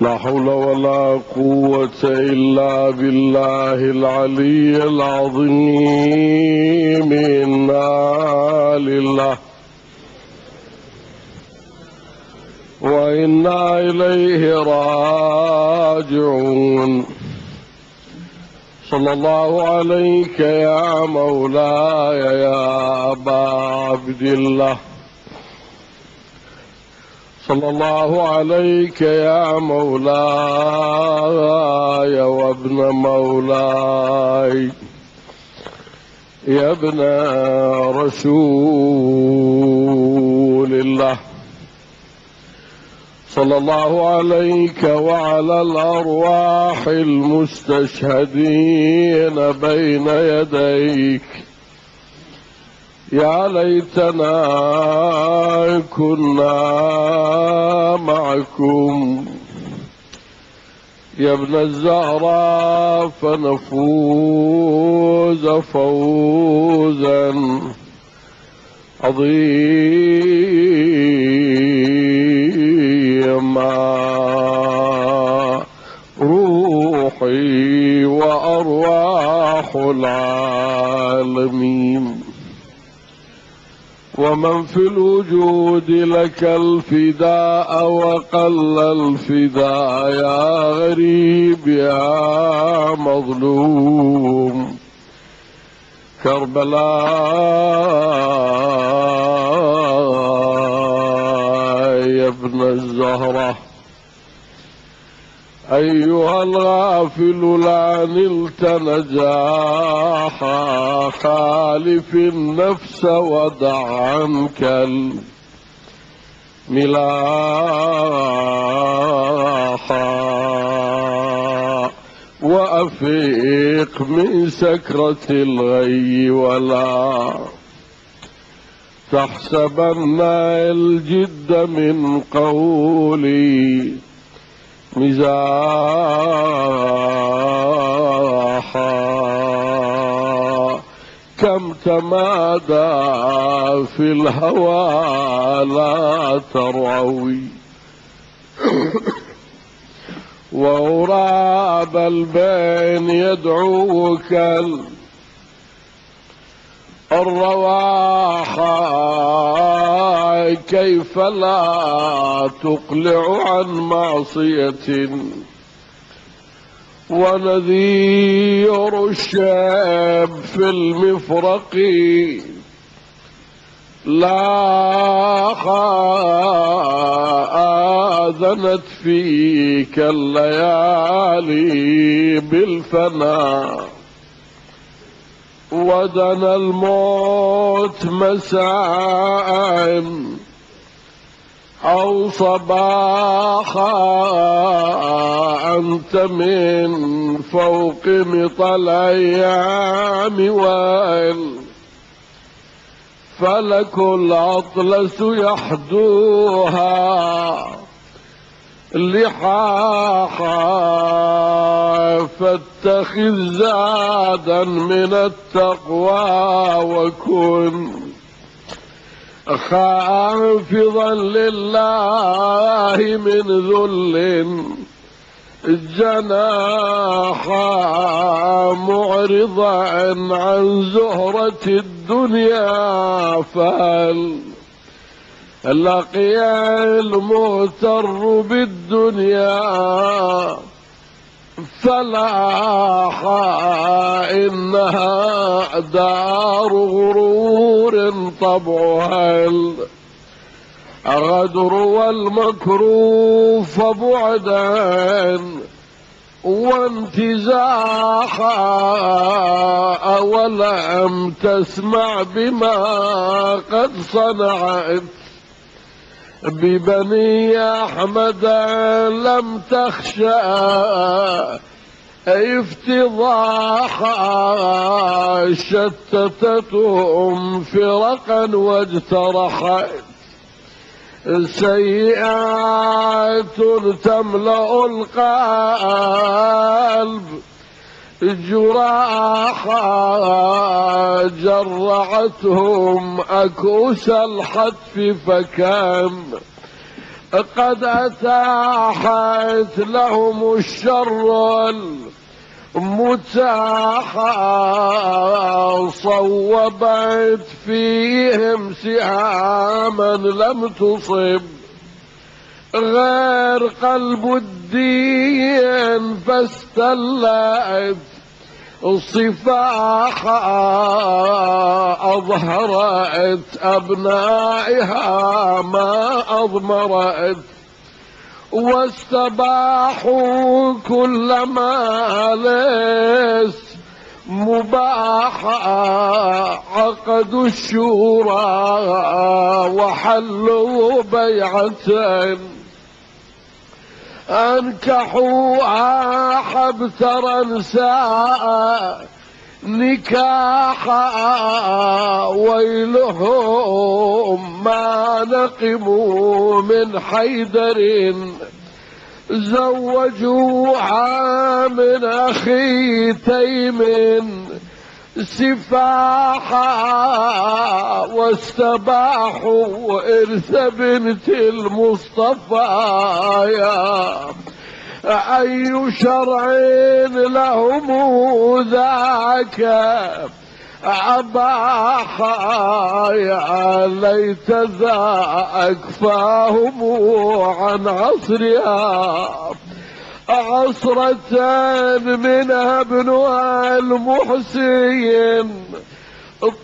لا حول ولا قوة إلا بالله العلي العظيم. إنا لله وإنا إليه راجعون. صلى الله عليك يا مولاي يا أبا عبد الله، صلى الله عليك يا مولاي وابن مولاي، يا ابن رسول الله. صلى الله عليك وعلى الأرواح المستشهدين بين يديك. يا ليتنا كنا معكم يا ابن الزهراء فنفوز فوزا عظيما. روحي وأرواح العالمين ومن في الوجود لك الفداء وقل الفداء، يا غريب يا مظلوم. كربلاء يا ابن الزهرة، أيها الغافل لا نلت نجاحا، خالف النفس ودع عنك الملاحا، وأفيق من سكرة الغي ولا تحسبن الجد من قولي مزاحا. كم تمادى في الهوى لا ترعوي، وغراب البين يدعوك الرواحا. كيف لا تقلع عن معصية ونذير الشاب في المفرق لا آذنت فيك الليالي بالفناء، ودنا الموت مساء أو صباحا. أنت من فوق مطلع الأيام فلك الأطلس يحدوها لحاحا. فاتخذ زادا من التقوى وكن خافضا لله من ذل جناحا، معرضا عن زهرة الدنيا. فهل لقي المغتر بالدنيا فلاحا؟ إنها دار غرور طبعها الغدر والمكروه، فبعدا وانتزاحا. أولم تسمع بما قد صنعت ببني أحمد؟ لم تخشى افتضاحا. شتتتهم فرقا واجترحت سيئات تملأ القلب جراحا. جرعتهم أكوس الحتف فكم قد أتاحت لهم الشر المتاحة، صوبت فيهم سهاما لم تصب غير قلب الدين، فاستلت صفاحا أظهرت أبنائها ما أضمرت، واستباحوا كل ما ليس مباحا، عقدوا الشورى وحلوا بيعة، أنكحوها حبترا ساء نكاحا، ويلهم ما نقموا من حيدر، زوجوها من أخي تيم سفاحا، واستباحوا إرث بنت المصطفى، أي شرع لهم ذاك أباحا، يا ليت ذا أكفاهم عن عصرها، عصرة منها ابنها المحسن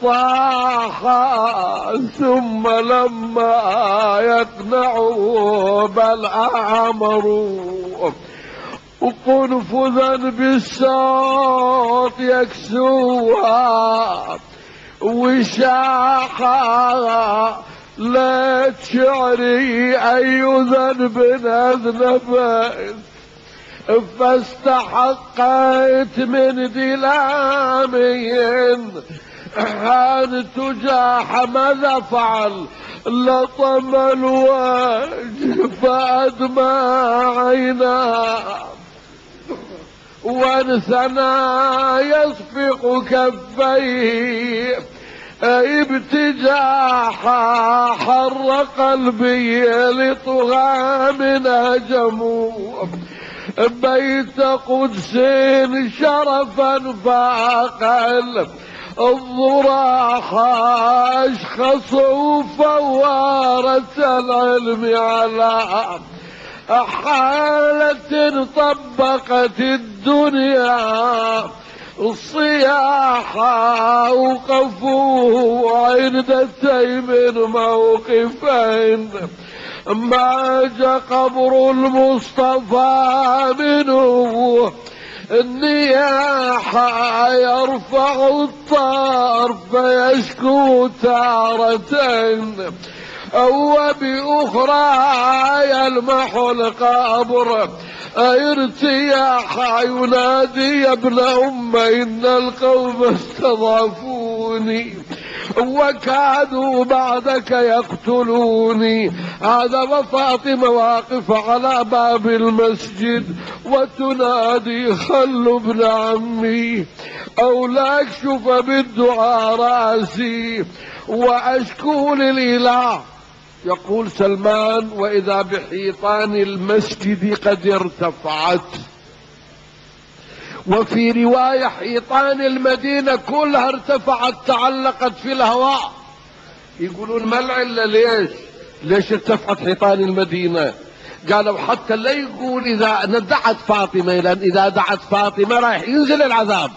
طاحا، ثم لما يقنعوا بل أمروا قنفذا بالصوت يكسوها وشاحا، لا شعري أي ذنب أذنبت، فاستحقت من دلامي أن تجاح. ماذا فعل؟ لطم الوجه فأدمى عيناه، وانثنى يصفق كفيه ابتجاحا، حر قلبي لطغى من هجموا بيت قدس شرفا فاقل الضراحة، أشخصوا فوارة العلم على حالة طبقت الدنيا الصياحة، وقفوه عند تيم موقفين ما جا قبر المصطفى منه النياحة، يرفع الطرف فيشكو تارتين وبأخرى يلمح القبر ارتياحا، ينادي يا ابن أم إن القوم استضعفوني وكادوا بعدك يقتلوني. هذا وفاطمة واقف على باب المسجد وتنادي خلوا ابن عمي أو لا أكشف بالدعاء رأسي وأشكو للإله. يقول سلمان وإذا بحيطان المسجد قد ارتفعت، وفي رواية حيطان المدينة كلها ارتفعت تعلقت في الهواء. يقولون ما العلة ليش ارتفعت حيطان المدينة؟ قالوا حتى لا يقول إذا ندعت فاطمة، لأن إذا دعت فاطمة راح ينزل العذاب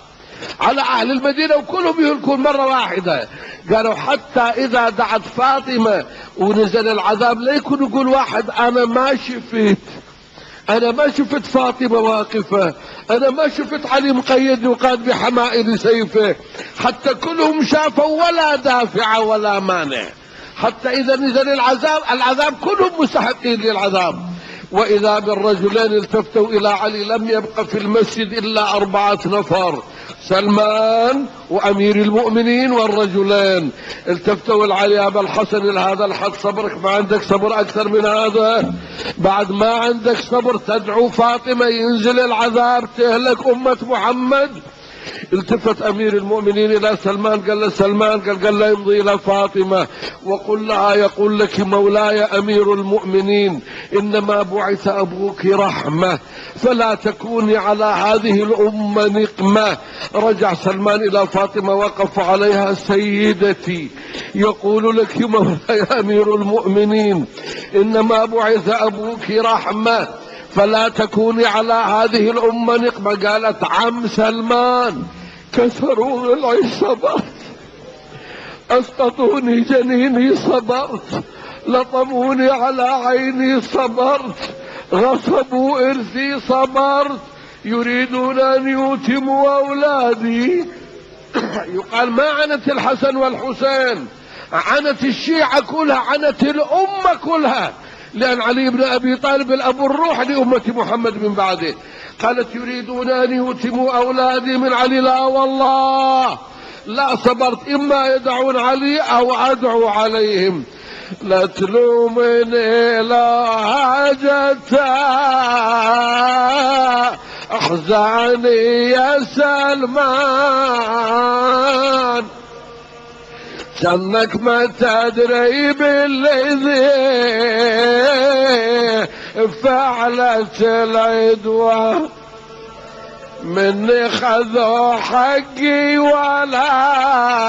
على أهل المدينة وكلهم يهلكون مرة واحدة. قالوا حتى إذا دعت فاطمة ونزل العذاب لا يكون يقول واحد أنا ما شفت فاطمة واقفة، أنا ما شفت علي مقيد وقاد بحمائل سيفه، حتى كلهم شافوا ولا دافع ولا مانع، حتى إذا نزل العذاب كلهم مستحقين للعذاب. وإذا بالرجلين التفتوا إلى علي لم يبق في المسجد إلا 4 نفر، سلمان وأمير المؤمنين والرجلين. التفتوا لعلي يا أبا الحسن هذا الحد صبرك، ما عندك صبر أكثر من هذا؟ بعد ما عندك صبر تدعو فاطمة ينزل العذاب تهلك أمة محمد؟ التفت أمير المؤمنين إلى سلمان، قال له سلمان، قال له امضي إلى فاطمة وقل لها يقول لك مولاي أمير المؤمنين إنما بعث أبوك رحمة فلا تكوني على هذه الأمة نقمة. رجع سلمان إلى فاطمة وقف عليها: سيدتي يقول لك مولاي أمير المؤمنين إنما بعث أبوك رحمة فلا تكوني على هذه الأمة نقمة. قالت: عم سلمان كسروا ضلعي صبرت، أسقطوني جنيني صبرت، لطموني على عيني صبرت، غصبوا إرثي صبرت، يريدون أن يتموا أولادي. يقال ما عنت الحسن والحسين، عنت الشيعة كلها، عنت الأمة كلها، لأن علي بن أبي طالب الأب الروح لأمة محمد من بعده. قالت: يريدون أن يتموا أولادي من علي. لا والله لا صبرت، إما يدعون علي أو أدعو عليهم. لا تلومني لا حاجتا أحزعني يا سلمان، جنك ما تدري بالذي فعلت العدوى، مني خذوا حقي ولا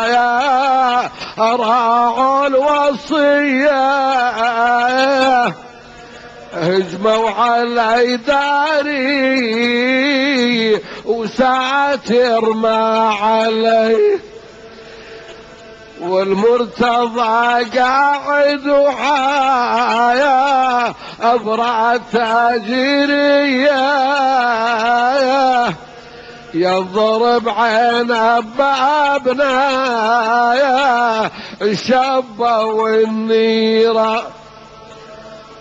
يا راعوا الوصية، هجموا علي داري وساتر ما علي، والمرتضى قاعد وحايا أبرع تاجرية، يضرب عين بابنايا الشابة والنيرة.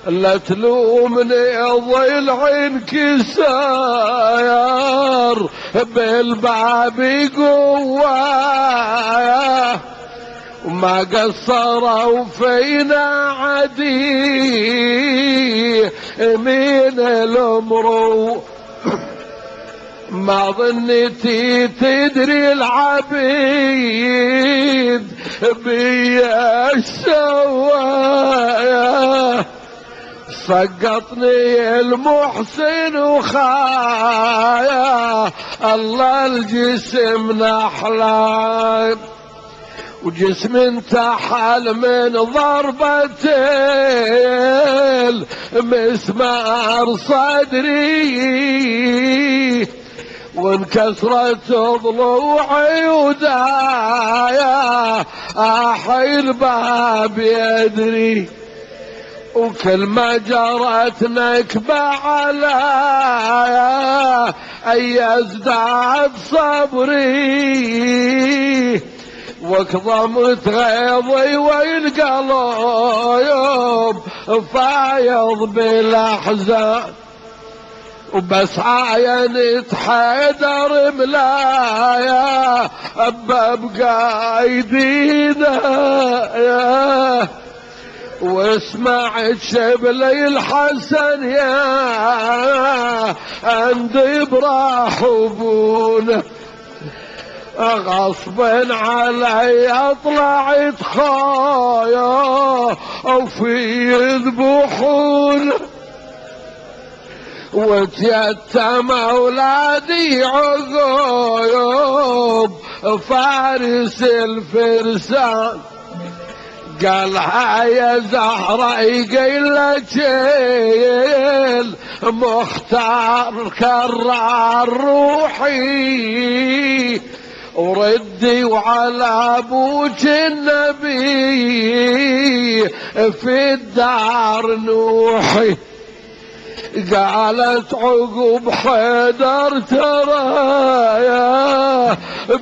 لا تلومني ضلع انكسار بالباب قوايا، وما قصروا فينا عدي من الامر، ما ظنتي تدري العبيد بيا السوايا، سقطني المحسن وخايا الله الجسم نحلان، وجسم انتحل من ضربة المسمار صدري، وانكسرت ضلوعي ودايا احيل باب يدري، وكل ما جرت نكبة عليا اي ازداد صبري، وكظمت غيظي والقلب فايض بالاحزان، وبس عاينت حيدر ملايا ببقى ايدينا، واسمعت شبلي الحسن يا عندي براح وبونا، غصبا علي طلعت خايا وفي يذبحون، وتيتم اولادي عقوب فارس الفرسان، قالها يا زهرة قيلك مختار كرار روحي، وردي وعلى ابوك النبي في الدار نوحي. قالت عقب حيدر ترايا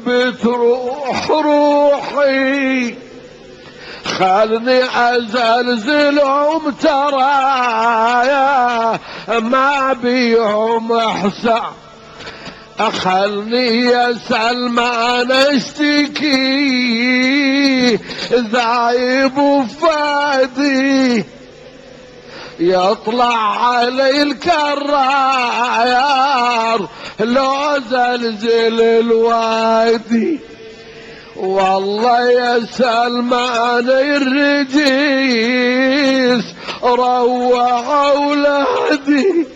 بتروح روحي، خلني ازلزلهم ترايا ما بيهم احسن، خلني يا سلمان اشتكي ذايب وفادي، يطلع علي الكرار لو زلزل الوادي، والله يا سلمان الرجيس روع أولادي.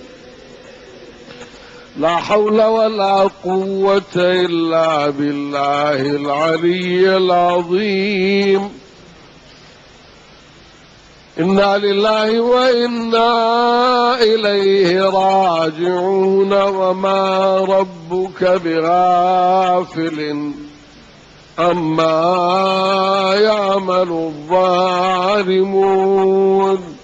لا حول ولا قوة إلا بالله العلي العظيم. إنا لله وإنا إليه راجعون. وما ربك بغافل عما يعمل الظالمون.